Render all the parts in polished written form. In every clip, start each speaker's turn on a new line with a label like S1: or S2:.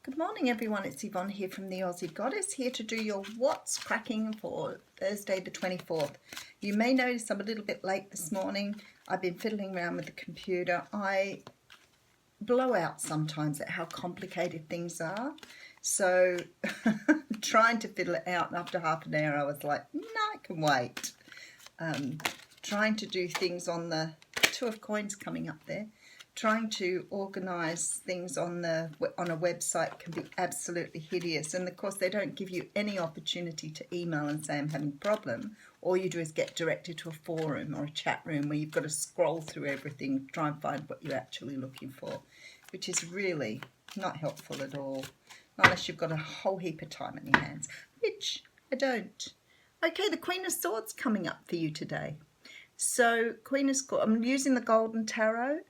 S1: Good morning everyone, it's Yvonne here from the Aussie Goddess, here to do your What's Cracking for Thursday the 24th. You may notice I'm a little bit late this morning. I've been fiddling around with the computer. I blow out sometimes at how complicated things are. So trying to fiddle it out, and after half an hour I was like, no, I can wait. Trying to do things on the Two of Coins coming up there. Trying to organise things on a website can be absolutely hideous, and of course they don't give you any opportunity to email and say I'm having a problem. All you do is get directed to a forum or a chat room where you've got to scroll through everything, try and find what you're actually looking for, which is really not helpful at all, not unless you've got a whole heap of time on your hands, which I don't. Okay, the Queen of Swords coming up for you today. So Queen of Swords, I'm using the Golden Tarot.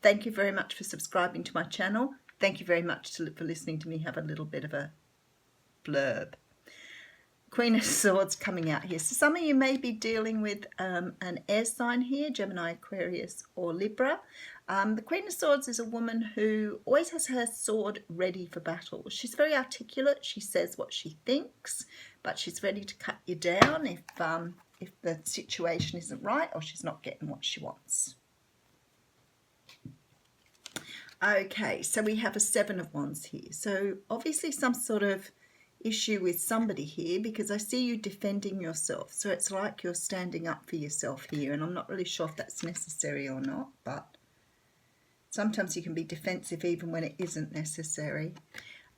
S1: Thank you very much for subscribing to my channel. Thank you very much for listening to me have a little bit of a blurb. Queen of Swords coming out here. So some of you may be dealing with an air sign here, Gemini, Aquarius or Libra. The Queen of Swords is a woman who always has her sword ready for battle. She's very articulate. She says what she thinks, but she's ready to cut you down if the situation isn't right or she's not getting what she wants. Okay, so we have a Seven of Wands here. So obviously some sort of issue with somebody here, because I see you defending yourself. So it's like you're standing up for yourself here, and I'm not really sure if that's necessary or not, but sometimes you can be defensive even when it isn't necessary.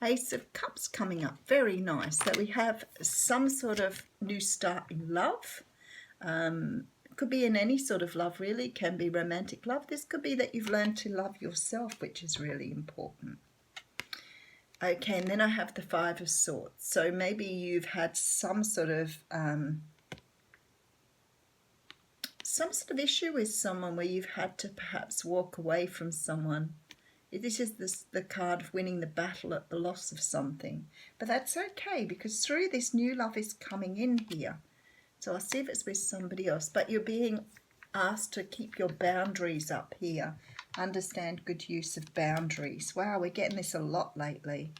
S1: Ace of Cups coming up, very nice. So we have some sort of new start in love. Could be in any sort of love, really. It can be romantic love. This could be that you've learned to love yourself, which is really important. Okay, and then I have the Five of Swords. So maybe you've had some sort of issue with someone where you've had to perhaps walk away from someone. This is the card of winning the battle at the loss of something. But that's okay, because through this new love is coming in here. So I'll see if it's with somebody else, but you're being asked to keep your boundaries up here. Understand good use of boundaries. Wow, we're getting this a lot lately.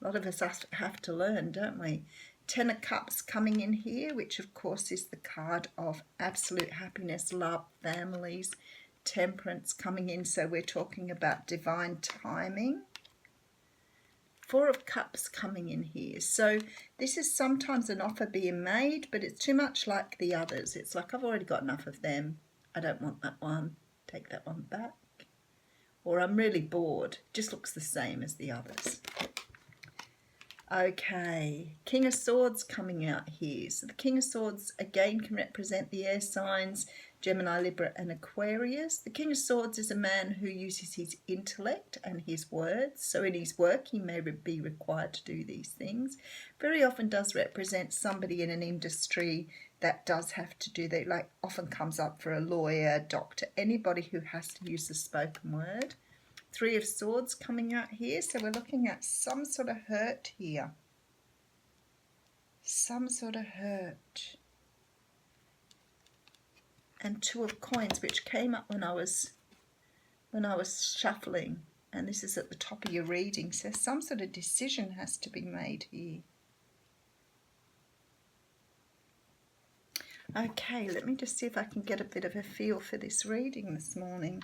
S1: A lot of us have to learn, don't we? Ten of Cups coming in here, which of course is the card of absolute happiness, love, families, temperance coming in. So we're talking about divine timing. Four of Cups coming in here. So this is sometimes an offer being made, but it's too much like the others. It's like, I've already got enough of them. I don't want that one. Take that one back. Or I'm really bored. Just looks the same as the others. Okay, King of Swords coming out here. So the King of Swords again can represent the air signs, Gemini, Libra and Aquarius. The King of Swords is a man who uses his intellect and his words. So in his work he may be required to do these things. Very often does represent somebody in an industry that does have to do that, like often comes up for a lawyer, doctor, anybody who has to use the spoken word. Three of Swords coming out here. So we're looking at some sort of hurt here. Some sort of hurt. And Two of Coins, which came up when I was shuffling. And this is at the top of your reading. So some sort of decision has to be made here. Okay, let me just see if I can get a bit of a feel for this reading this morning.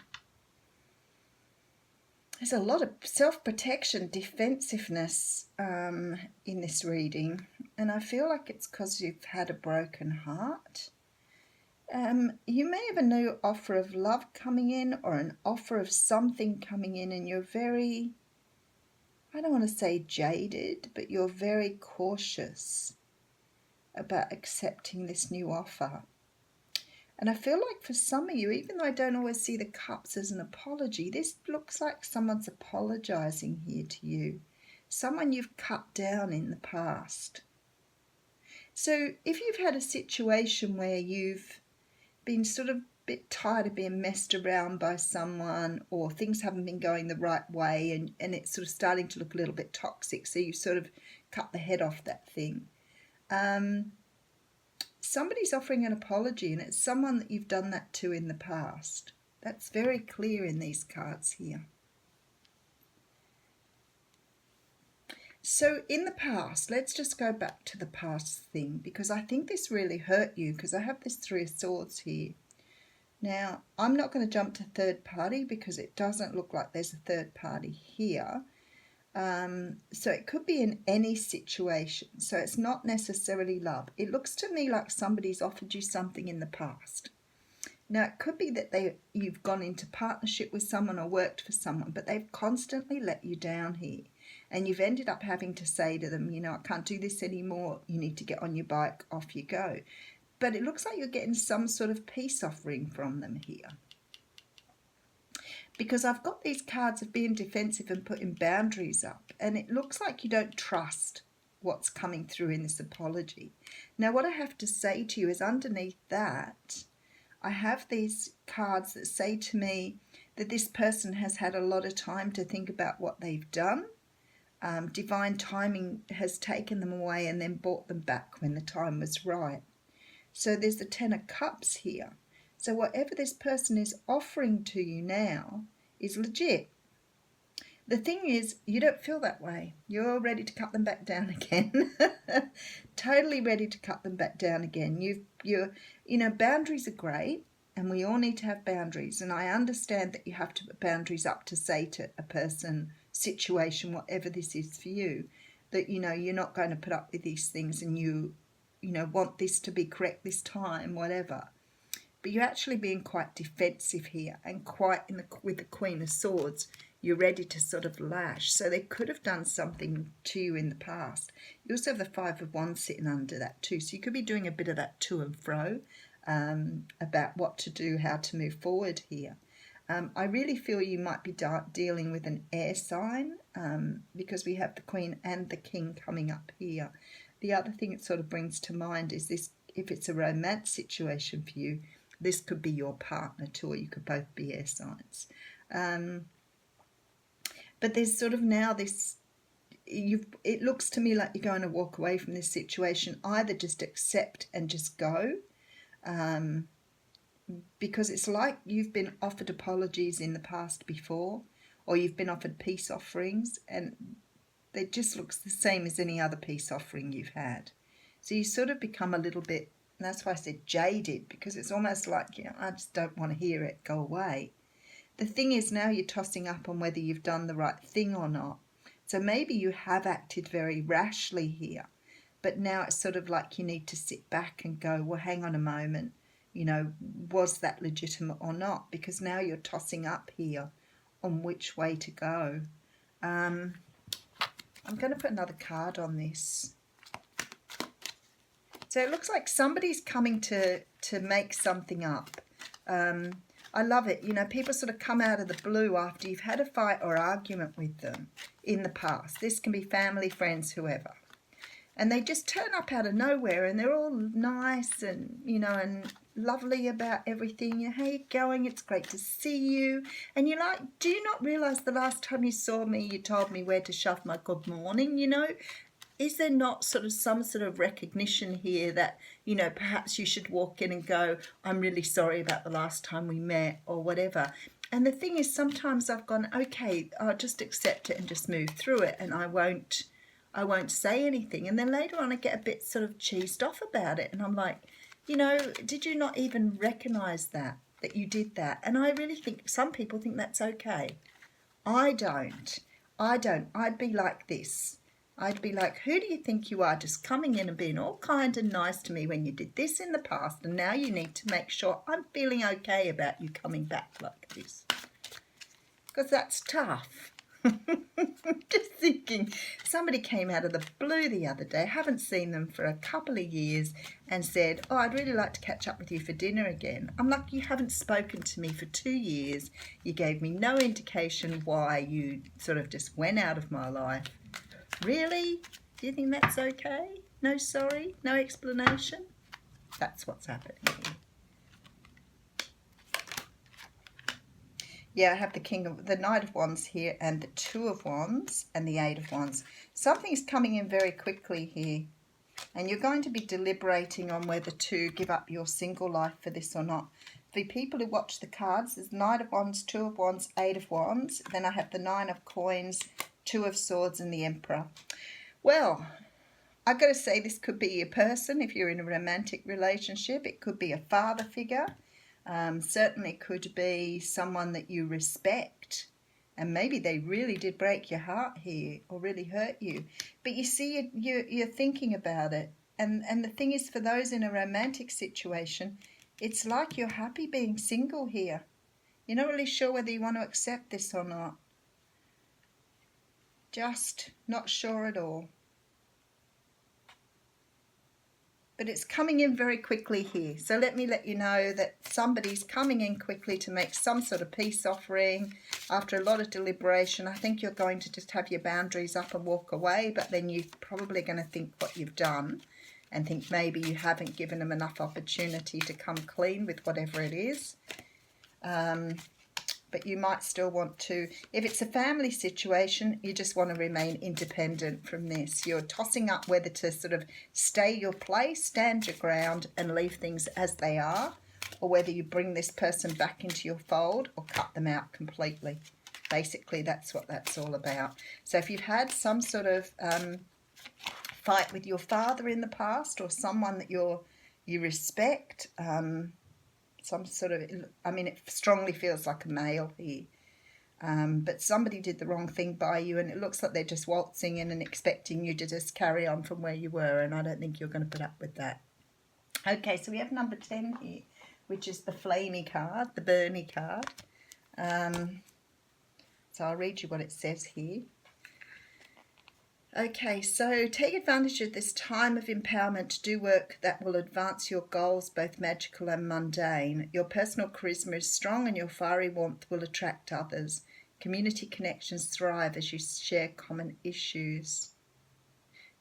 S1: There's a lot of self-protection, defensiveness in this reading, and I feel like it's because you've had a broken heart. You may have a new offer of love coming in, or an offer of something coming in, and you're very, I don't want to say jaded, but you're very cautious about accepting this new offer. And I feel like for some of you, even though I don't always see the cups as an apology, this looks like someone's apologising here to you. Someone you've cut down in the past. So if you've had a situation where you've been sort of a bit tired of being messed around by someone, or things haven't been going the right way, and it's sort of starting to look a little bit toxic, so you've sort of cut the head off that thing. Somebody's offering an apology, and it's someone that you've done that to in the past. That's very clear in these cards here. So in the past, let's just go back to the past thing, because I think this really hurt you, because I have this Three of Swords here. Now, I'm not going to jump to third party because it doesn't look like there's a third party here. So it could be in any situation. So it's not necessarily love. It looks to me like somebody's offered you something in the past. Now, it could be that you've gone into partnership with someone or worked for someone, but they've constantly let you down here. And you've ended up having to say to them, you know, I can't do this anymore. You need to get on your bike. Off you go. But it looks like you're getting some sort of peace offering from them here. Because I've got these cards of being defensive and putting boundaries up. And it looks like you don't trust what's coming through in this apology. Now, what I have to say to you is underneath that, I have these cards that say to me that this person has had a lot of time to think about what they've done. Divine timing has taken them away and then brought them back when the time was right. So there's the Ten of Cups here. So whatever this person is offering to you now is legit. The thing is, you don't feel that way. You're ready to cut them back down again. Totally ready to cut them back down again. You know, boundaries are great, and we all need to have boundaries. And I understand that you have to put boundaries up to say to a person, situation, whatever this is for you, that, you know, you're not going to put up with these things and you know, want this to be correct this time, whatever. But you're actually being quite defensive here and quite with the Queen of Swords. You're ready to sort of lash. So they could have done something to you in the past. You also have the Five of Wands sitting under that too. So you could be doing a bit of that to and fro about what to do, how to move forward here. I really feel you might be dealing with an air sign because we have the Queen and the King coming up here. The other thing it sort of brings to mind is this, if it's a romance situation for you, this could be your partner too, or you could both be air signs. But there's sort of now this, it looks to me like you're going to walk away from this situation, either just accept and just go, because it's like you've been offered apologies in the past before, or you've been offered peace offerings, and it just looks the same as any other peace offering you've had. So you sort of become a little bit, and that's why I said jaded, because it's almost like, you know, I just don't want to hear it, go away. The thing is, now you're tossing up on whether you've done the right thing or not. So maybe you have acted very rashly here, but now it's sort of like you need to sit back and go, well, hang on a moment, you know, was that legitimate or not? Because now you're tossing up here on which way to go. I'm going to put another card on this. So it looks like somebody's coming to make something up. I love it. You know, people sort of come out of the blue after you've had a fight or argument with them in the past. This can be family, friends, whoever. And they just turn up out of nowhere and they're all nice and, you know, and lovely about everything. You know, how you going? It's great to see you. And you're like, do you not realise the last time you saw me, you told me where to shove my good morning, you know? Is there not sort of some sort of recognition here that, you know, perhaps you should walk in and go, I'm really sorry about the last time we met or whatever. And the thing is, sometimes I've gone, okay, I'll just accept it and just move through it, and I won't say anything. And then later on I get a bit sort of cheesed off about it, and I'm like, you know, did you not even recognise that you did that? And I really think some people think that's okay. I don't. I'd be like this. I'd be like, who do you think you are, just coming in and being all kind and nice to me when you did this in the past, and now you need to make sure I'm feeling okay about you coming back like this. Because that's tough. Just thinking, somebody came out of the blue the other day, haven't seen them for a couple of years, and said, oh, I'd really like to catch up with you for dinner again. I'm like, you haven't spoken to me for 2 years. You gave me no indication why you sort of just went out of my life. Really? Do you think that's okay? No sorry? No explanation? That's what's happening here. Yeah, I have the Knight of Wands here, and the Two of Wands and the Eight of Wands. Something's coming in very quickly here, and you're going to be deliberating on whether to give up your single life for this or not. For people who watch the cards, there's Knight of Wands, Two of Wands, Eight of Wands. Then I have the Nine of Coins, Two of Swords and the Emperor. Well, I've got to say this could be a person if you're in a romantic relationship. It could be a father figure. Certainly could be someone that you respect. And maybe they really did break your heart here or really hurt you. But you see, you're thinking about it. And the thing is, for those in a romantic situation, it's like you're happy being single here. You're not really sure whether you want to accept this or not. Just not sure at all. But it's coming in very quickly here. So let me let you know that somebody's coming in quickly to make some sort of peace offering. After a lot of deliberation, I think you're going to just have your boundaries up and walk away, but then you're probably going to think what you've done and think maybe you haven't given them enough opportunity to come clean with whatever it is. But you might still want to, if it's a family situation, you just want to remain independent from this. You're tossing up whether to sort of stay your place, stand your ground and leave things as they are, or whether you bring this person back into your fold or cut them out completely. Basically, that's what that's all about. So if you've had some sort of fight with your father in the past or someone that you respect, some sort of, I mean, it strongly feels like a male here. But somebody did the wrong thing by you and it looks like they're just waltzing in and expecting you to just carry on from where you were, and I don't think you're going to put up with that. Okay, so we have number 10 here, which is the flamey card, the burny card. So I'll read you what it says here. Okay, so take advantage of this time of empowerment to do work that will advance your goals, both magical and mundane. Your personal charisma is strong and your fiery warmth will attract others. Community connections thrive as you share common issues.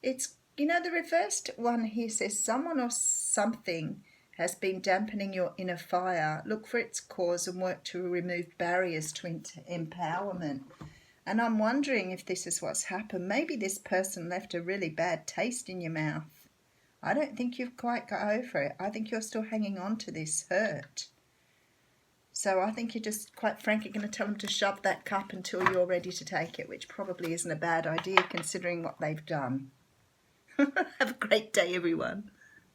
S1: It's, you know, the reversed one here says someone or something has been dampening your inner fire. Look for its cause and work to remove barriers to empowerment. And I'm wondering if this is what's happened. Maybe this person left a really bad taste in your mouth. I don't think you've quite got over it. I think you're still hanging on to this hurt. So I think you're just, quite frankly, going to tell them to shove that cup until you're ready to take it, which probably isn't a bad idea considering what they've done. Have a great day, everyone.